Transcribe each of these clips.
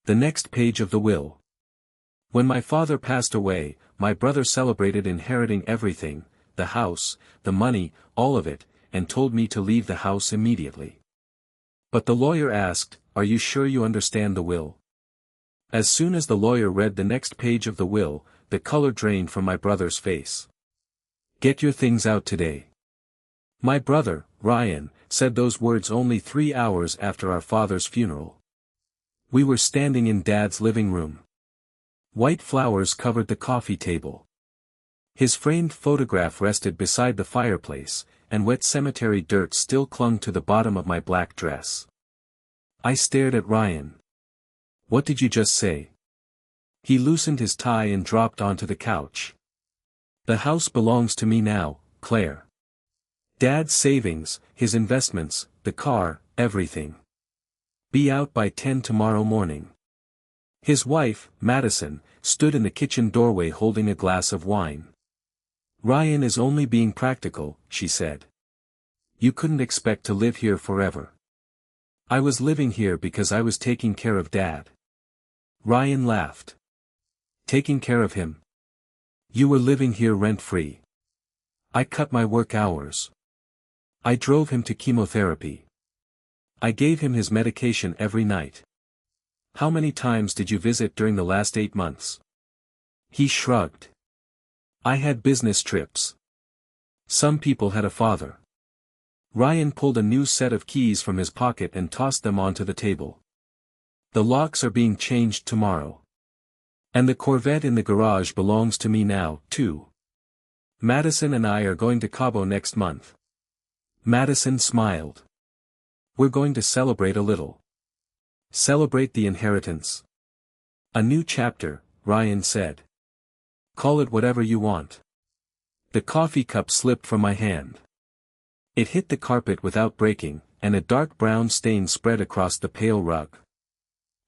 The next page of the will. When my father passed away, my brother celebrated inheriting everything, the house, the money, all of it, and told me to leave the house immediately. But the lawyer asked, "Are you sure you understand the will?" As soon as the lawyer read the next page of the will, the color drained from my brother's face. "Get your things out today." My brother, Ryan, said those words only 3 hours after our father's funeral. We were standing in Dad's living room. White flowers covered the coffee table. His framed photograph rested beside the fireplace, and wet cemetery dirt still clung to the bottom of my black dress. I stared at Ryan. "What did you just say?" He loosened his tie and dropped onto the couch. "The house belongs to me now, Claire. Dad's savings, his investments, the car, everything. Be out by 10 tomorrow morning." His wife, Madison, stood in the kitchen doorway holding a glass of wine. "Ryan is only being practical," she said. "You couldn't expect to live here forever." "I was living here because I was taking care of Dad." Ryan laughed. "Taking care of him? You were living here rent-free." "I cut my work hours. I drove him to chemotherapy. I gave him his medication every night." "How many times did you visit during the last 8 months?" He shrugged. "I had business trips. Some people had a father." Ryan pulled a new set of keys from his pocket and tossed them onto the table. "The locks are being changed tomorrow. And the Corvette in the garage belongs to me now, too. Madison and I are going to Cabo next month." Madison smiled. "We're going to celebrate a little." "Celebrate the inheritance." "A new chapter," Ryan said. "Call it whatever you want." The coffee cup slipped from my hand. It hit the carpet without breaking, and a dark brown stain spread across the pale rug.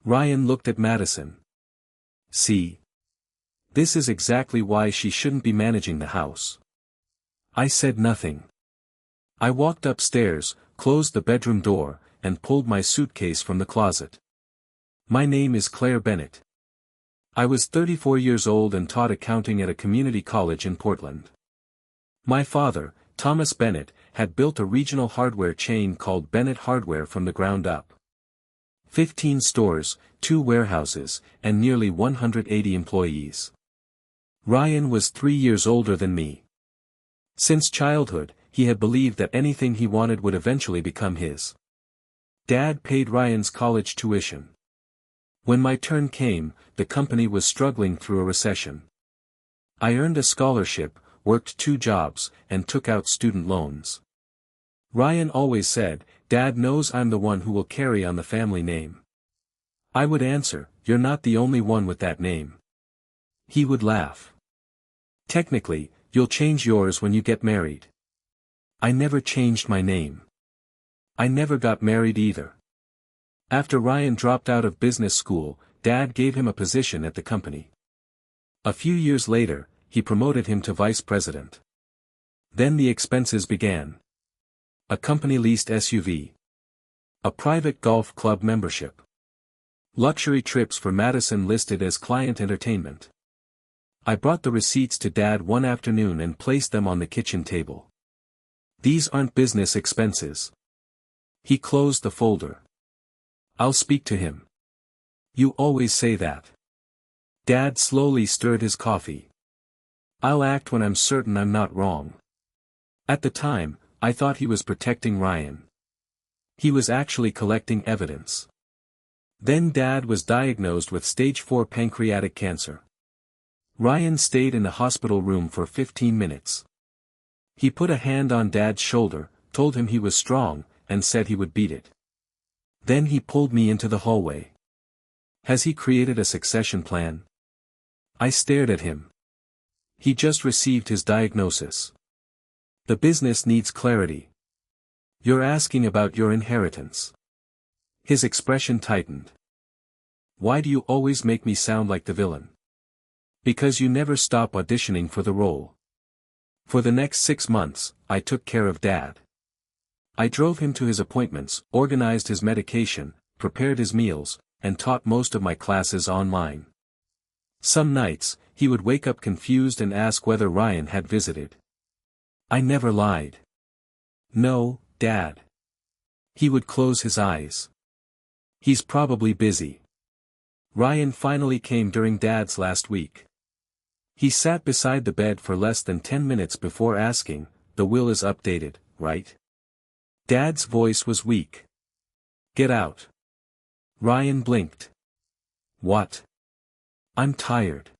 Ryan looked at Madison. "See? This is exactly why she shouldn't be managing the house." I said nothing. I walked upstairs, closed the bedroom door, and pulled my suitcase from the closet. "My name is Claire Bennett. I was 34 years old and taught accounting at a community college in Portland. My father, Thomas Bennett, had built a regional hardware chain called Bennett Hardware from the ground up. 15 stores, 2 warehouses, and nearly 180 employees. Ryan was 3 years older than me. Since childhood, he had believed that anything he wanted would eventually become his. Dad paid Ryan's college tuition. When my turn came, the company was struggling through a recession. I earned a scholarship, worked 2 jobs, and took out student loans. Ryan always said, "Dad knows I'm the one who will carry on the family name." I would answer, "You're not the only one with that name." He would laugh. "Technically, you'll change yours when you get married." I never changed my name. I never got married either. After Ryan dropped out of business school, Dad gave him a position at the company. A few years later, he promoted him to vice president. Then the expenses began. A company-leased SUV. A private golf club membership. Luxury trips for Madison listed as client entertainment. I brought the receipts to Dad one afternoon and placed them on the kitchen table. "These aren't business expenses." He closed the folder. "I'll speak to him." "You always say that." Dad slowly stirred his coffee. "I'll act when I'm certain I'm not wrong." At the time, I thought he was protecting Ryan. He was actually collecting evidence. Then Dad was diagnosed with stage 4 pancreatic cancer. Ryan stayed in the hospital room for 15 minutes. He put a hand on Dad's shoulder, told him he was strong, and said he would beat it. Then he pulled me into the hallway. "Has he created a succession plan?" I stared at him. "He just received his diagnosis. The business needs clarity." "You're asking about your inheritance." His expression tightened. "Why do you always make me sound like the villain?" "Because you never stop auditioning for the role." For the next 6 months, I took care of Dad. I drove him to his appointments, organized his medication, prepared his meals, and taught most of my classes online. Some nights, he would wake up confused and ask whether Ryan had visited. I never lied. No, Dad. He would close his eyes. He's probably busy. Ryan finally came during Dad's last week. He sat beside the bed for less than 10 minutes before asking, "The will is updated, right?" Dad's voice was weak. "Get out." Ryan blinked. "What?" "I'm tired."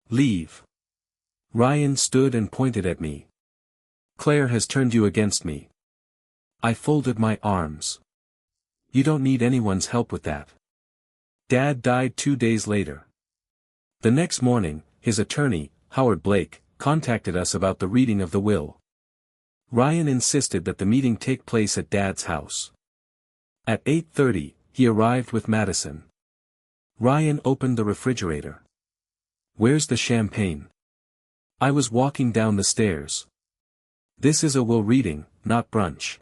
"Leave." Ryan stood and pointed at me. "Claire has turned you against me." I folded my arms. "You don't need anyone's help with that." Dad died 2 days later. The next morning, his attorney, Howard Blake, contacted us about the reading of the will. Ryan insisted that the meeting take place at Dad's house. At 8:30, he arrived with Madison. Ryan opened the refrigerator. "Where's the champagne?" I was walking down the stairs. "This is a will reading, not brunch."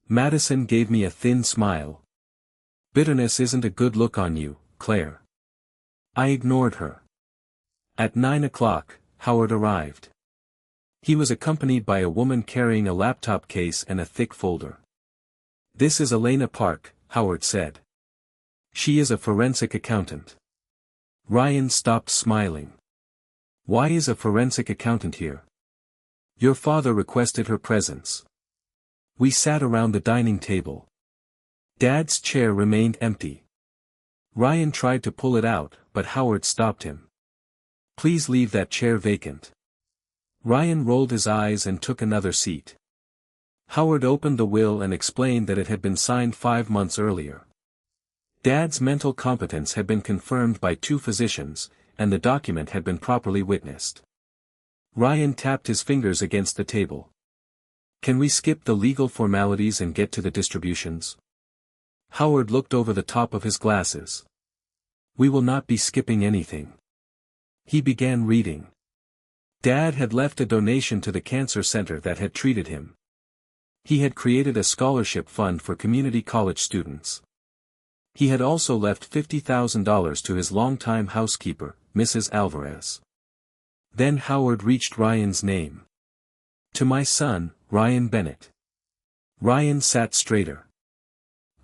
Madison gave me a thin smile. "Bitterness isn't a good look on you, Claire." I ignored her. At 9 o'clock, Howard arrived. He was accompanied by a woman carrying a laptop case and a thick folder. "This is Elena Park," Howard said. "She is a forensic accountant." Ryan stopped smiling. "Why is a forensic accountant here?" "Your father requested her presence." We sat around the dining table. Dad's chair remained empty. Ryan tried to pull it out, but Howard stopped him. "Please leave that chair vacant." Ryan rolled his eyes and took another seat. Howard opened the will and explained that it had been signed 5 months earlier. Dad's mental competence had been confirmed by 2 physicians, and the document had been properly witnessed. Ryan tapped his fingers against the table. "Can we skip the legal formalities and get to the distributions?" Howard looked over the top of his glasses. "We will not be skipping anything." He began reading. Dad had left a donation to the cancer center that had treated him. He had created a scholarship fund for community college students. He had also left $50,000 to his longtime housekeeper, Mrs. Alvarez. Then Howard reached Ryan's name. "To my son, Ryan Bennett." Ryan sat straighter.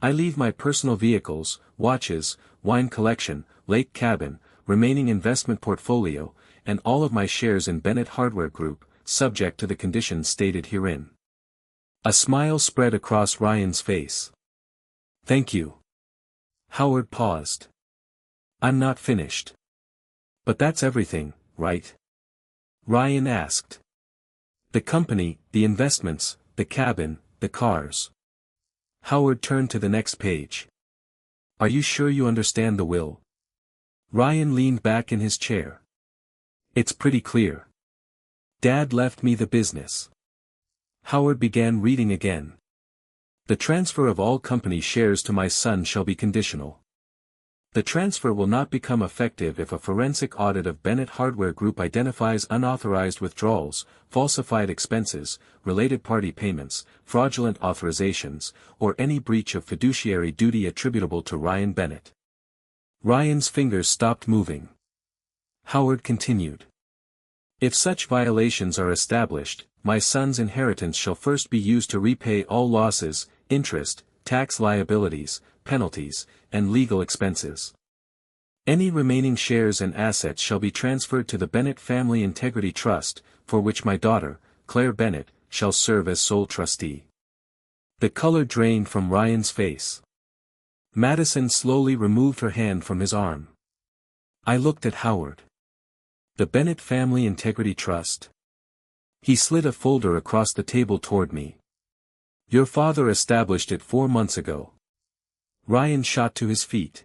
"I leave my personal vehicles, watches, wine collection, lake cabin, remaining investment portfolio, and all of my shares in Bennett Hardware Group, subject to the conditions stated herein." A smile spread across Ryan's face. "Thank you." Howard paused. "I'm not finished." "But that's everything, right?" Ryan asked. "The company, the investments, the cabin, the cars." Howard turned to the next page. "Are you sure you understand the will?" Ryan leaned back in his chair. "It's pretty clear. Dad left me the business." Howard began reading again. "The transfer of all company shares to my son shall be conditional. The transfer will not become effective if a forensic audit of Bennett Hardware Group identifies unauthorized withdrawals, falsified expenses, related party payments, fraudulent authorizations, or any breach of fiduciary duty attributable to Ryan Bennett." Ryan's fingers stopped moving. Howard continued. "If such violations are established, my son's inheritance shall first be used to repay all losses, interest, tax liabilities, penalties, and legal expenses. Any remaining shares and assets shall be transferred to the Bennett Family Integrity Trust, for which my daughter, Claire Bennett, shall serve as sole trustee." The color drained from Ryan's face. Madison slowly removed her hand from his arm. I looked at Howard. "The Bennett Family Integrity Trust." He slid a folder across the table toward me. "Your father established it 4 months ago." Ryan shot to his feet.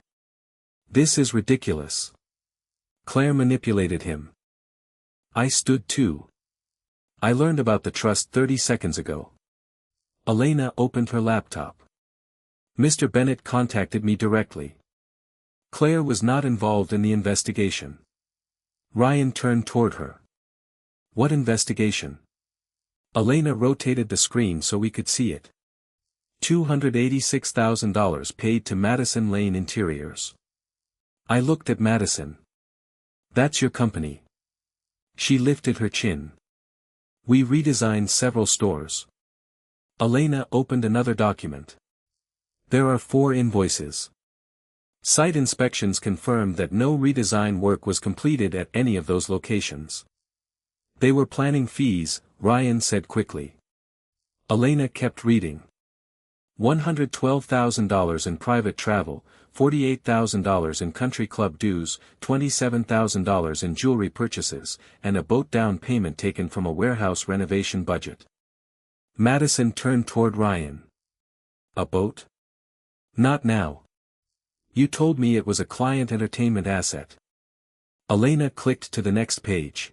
"This is ridiculous. Claire manipulated him." I stood too. "I learned about the trust 30 seconds ago." Elena opened her laptop. "Mr. Bennett contacted me directly. Claire was not involved in the investigation." Ryan turned toward her. "What investigation?" Elena rotated the screen so we could see it. $286,000 paid to Madison Lane Interiors. I looked at Madison. That's your company. She lifted her chin. We redesigned several stores. Elena opened another document. There are 4 invoices. Site inspections confirmed that no redesign work was completed at any of those locations. They were planning fees, Ryan said quickly. Elena kept reading. $112,000 in private travel, $48,000 in country club dues, $27,000 in jewelry purchases, and a boat down payment taken from a warehouse renovation budget. Madison turned toward Ryan. A boat? Not now. You told me it was a client entertainment asset. Elena clicked to the next page.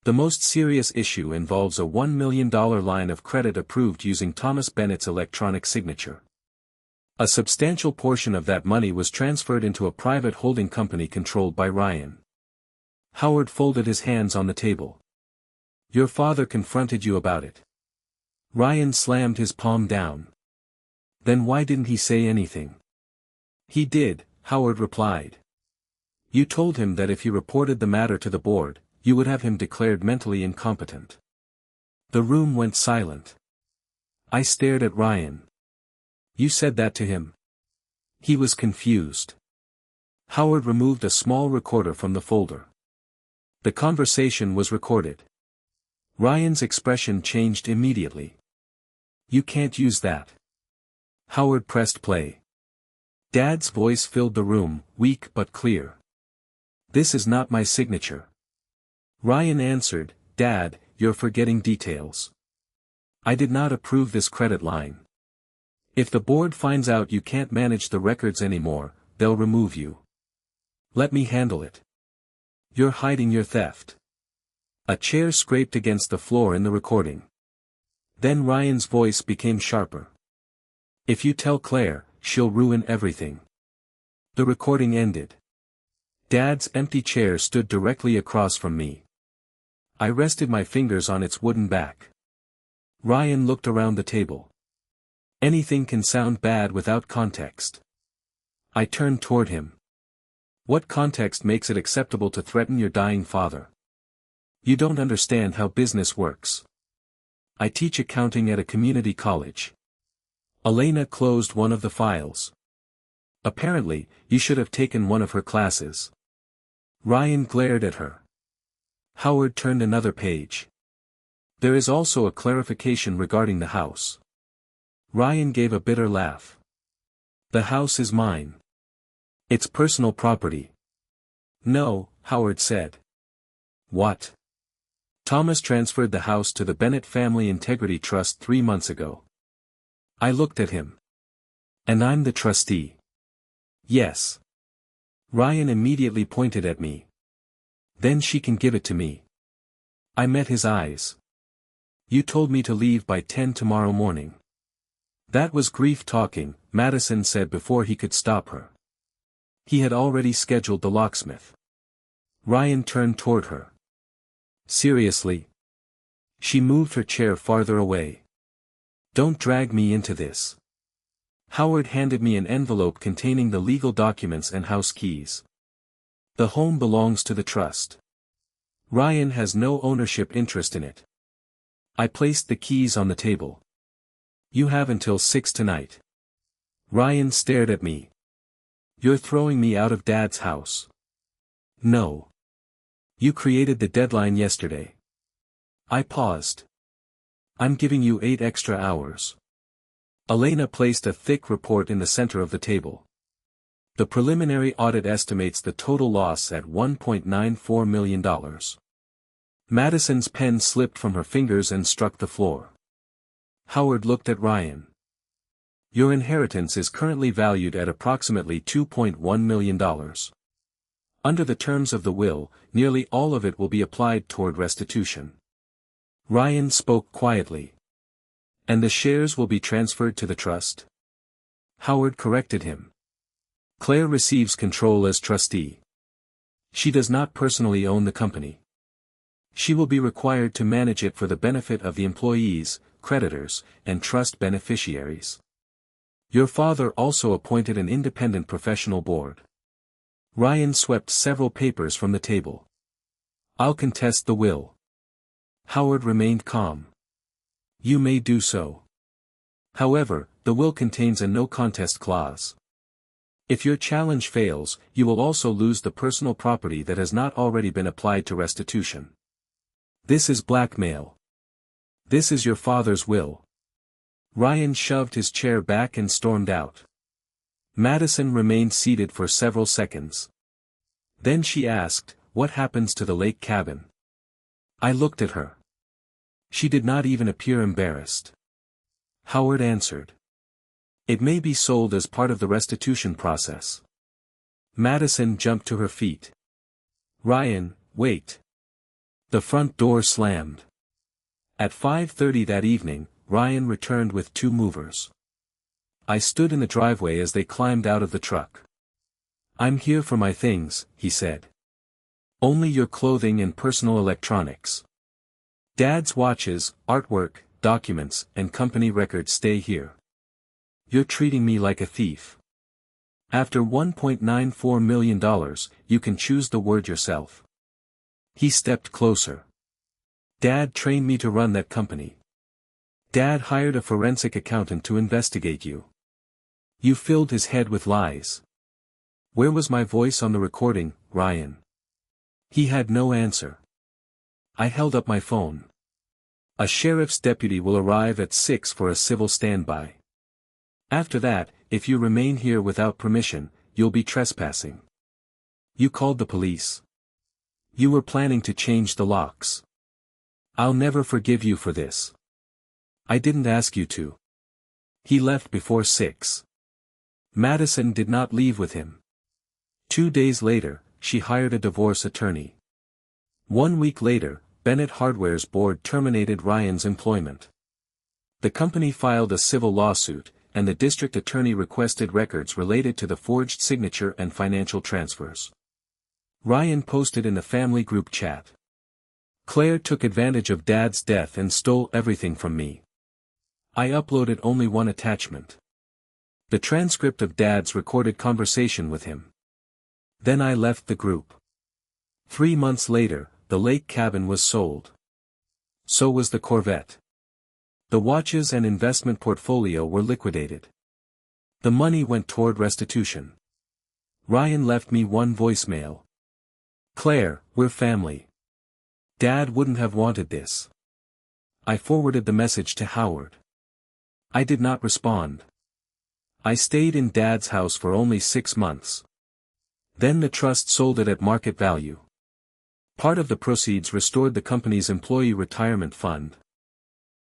The most serious issue involves a $1 million line of credit approved using Thomas Bennett's electronic signature. A substantial portion of that money was transferred into a private holding company controlled by Ryan. Howard folded his hands on the table. Your father confronted you about it. Ryan slammed his palm down. Then why didn't he say anything? He did, Howard replied. You told him that if he reported the matter to the board, you would have him declared mentally incompetent. The room went silent. I stared at Ryan. You said that to him? He was confused. Howard removed a small recorder from the folder. The conversation was recorded. Ryan's expression changed immediately. You can't use that. Howard pressed play. Dad's voice filled the room, weak but clear. This is not my signature. Ryan answered, Dad, you're forgetting details. I did not approve this credit line. If the board finds out you can't manage the records anymore, they'll remove you. Let me handle it. You're hiding your theft. A chair scraped against the floor in the recording. Then Ryan's voice became sharper. If you tell Claire, she'll ruin everything. The recording ended. Dad's empty chair stood directly across from me. I rested my fingers on its wooden back. Ryan looked around the table. Anything can sound bad without context. I turned toward him. What context makes it acceptable to threaten your dying father? You don't understand how business works. I teach accounting at a community college. Elena closed one of the files. Apparently, you should have taken one of her classes. Ryan glared at her. Howard turned another page. There is also a clarification regarding the house. Ryan gave a bitter laugh. The house is mine. It's personal property. No, Howard said. What? Thomas transferred the house to the Bennett Family Integrity Trust 3 months ago. I looked at him. And I'm the trustee. Yes. Ryan immediately pointed at me. Then she can give it to me. I met his eyes. You told me to leave by 10 tomorrow morning. That was grief talking, Madison said before he could stop her. He had already scheduled the locksmith. Ryan turned toward her. Seriously? She moved her chair farther away. Don't drag me into this. Howard handed me an envelope containing the legal documents and house keys. The home belongs to the trust. Ryan has no ownership interest in it. I placed the keys on the table. You have until 6 tonight. Ryan stared at me. You're throwing me out of Dad's house. No. You created the deadline yesterday. I paused. I'm giving you 8 extra hours. Elena placed a thick report in the center of the table. The preliminary audit estimates the total loss at $1.94 million. Madison's pen slipped from her fingers and struck the floor. Howard looked at Ryan. Your inheritance is currently valued at approximately $2.1 million. Under the terms of the will, nearly all of it will be applied toward restitution. Ryan spoke quietly. And the shares will be transferred to the trust? Howard corrected him. Claire receives control as trustee. She does not personally own the company. She will be required to manage it for the benefit of the employees, creditors, and trust beneficiaries. Your father also appointed an independent professional board. Ryan swept several papers from the table. I'll contest the will. Howard remained calm. You may do so. However, the will contains a no contest clause. If your challenge fails, you will also lose the personal property that has not already been applied to restitution. This is blackmail. This is your father's will. Ryan shoved his chair back and stormed out. Madison remained seated for several seconds. Then she asked, "What happens to the lake cabin?" I looked at her. She did not even appear embarrassed. Howard answered. It may be sold as part of the restitution process. Madison jumped to her feet. Ryan, wait. The front door slammed. At 5:30 that evening, Ryan returned with 2 movers. I stood in the driveway as they climbed out of the truck. I'm here for my things, he said. Only your clothing and personal electronics. Dad's watches, artwork, documents, and company records stay here. You're treating me like a thief. After $1.94 million, you can choose the word yourself. He stepped closer. Dad trained me to run that company. Dad hired a forensic accountant to investigate you. You filled his head with lies. Where was my voice on the recording, Ryan? He had no answer. I held up my phone. A sheriff's deputy will arrive at 6 for a civil standby. After that, if you remain here without permission, you'll be trespassing. You called the police. You were planning to change the locks. I'll never forgive you for this. I didn't ask you to. He left before 6. Madison did not leave with him. 2 days later, she hired a divorce attorney. 1 week later, Bennett Hardware's board terminated Ryan's employment. The company filed a civil lawsuit, and the district attorney requested records related to the forged signature and financial transfers. Ryan posted in the family group chat. Claire took advantage of Dad's death and stole everything from me. I uploaded only one attachment. The transcript of Dad's recorded conversation with him. Then I left the group. 3 months later, the lake cabin was sold. So was the Corvette. The watches and investment portfolio were liquidated. The money went toward restitution. Ryan left me one voicemail. Claire, we're family. Dad wouldn't have wanted this. I forwarded the message to Howard. I did not respond. I stayed in Dad's house for only 6 months. Then the trust sold it at market value. Part of the proceeds restored the company's employee retirement fund.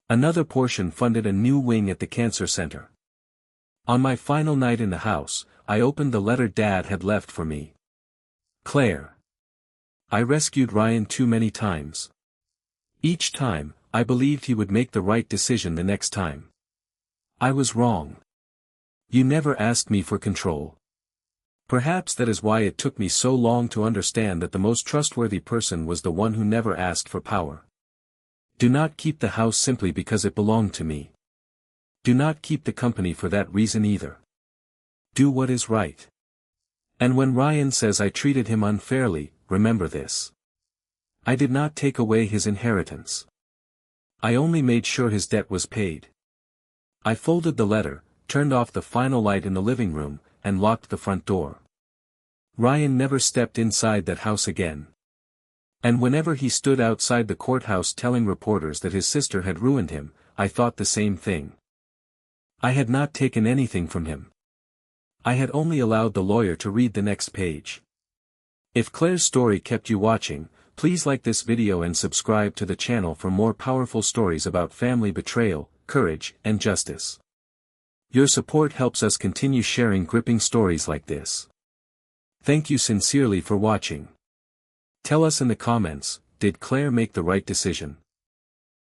Another portion funded a new wing at the cancer center. On my final night in the house, I opened the letter Dad had left for me. Claire. I rescued Ryan too many times. Each time, I believed he would make the right decision the next time. I was wrong. You never asked me for control. Perhaps that is why it took me so long to understand that the most trustworthy person was the one who never asked for power. Do not keep the house simply because it belonged to me. Do not keep the company for that reason either. Do what is right. And when Ryan says I treated him unfairly, remember this. I did not take away his inheritance. I only made sure his debt was paid. I folded the letter, turned off the final light in the living room, and locked the front door. Ryan never stepped inside that house again. And whenever he stood outside the courthouse telling reporters that his sister had ruined him, I thought the same thing. I had not taken anything from him. I had only allowed the lawyer to read the next page. If Claire's story kept you watching, please like this video and subscribe to the channel for more powerful stories about family betrayal, courage, and justice. Your support helps us continue sharing gripping stories like this. Thank you sincerely for watching. Tell us in the comments, did Claire make the right decision?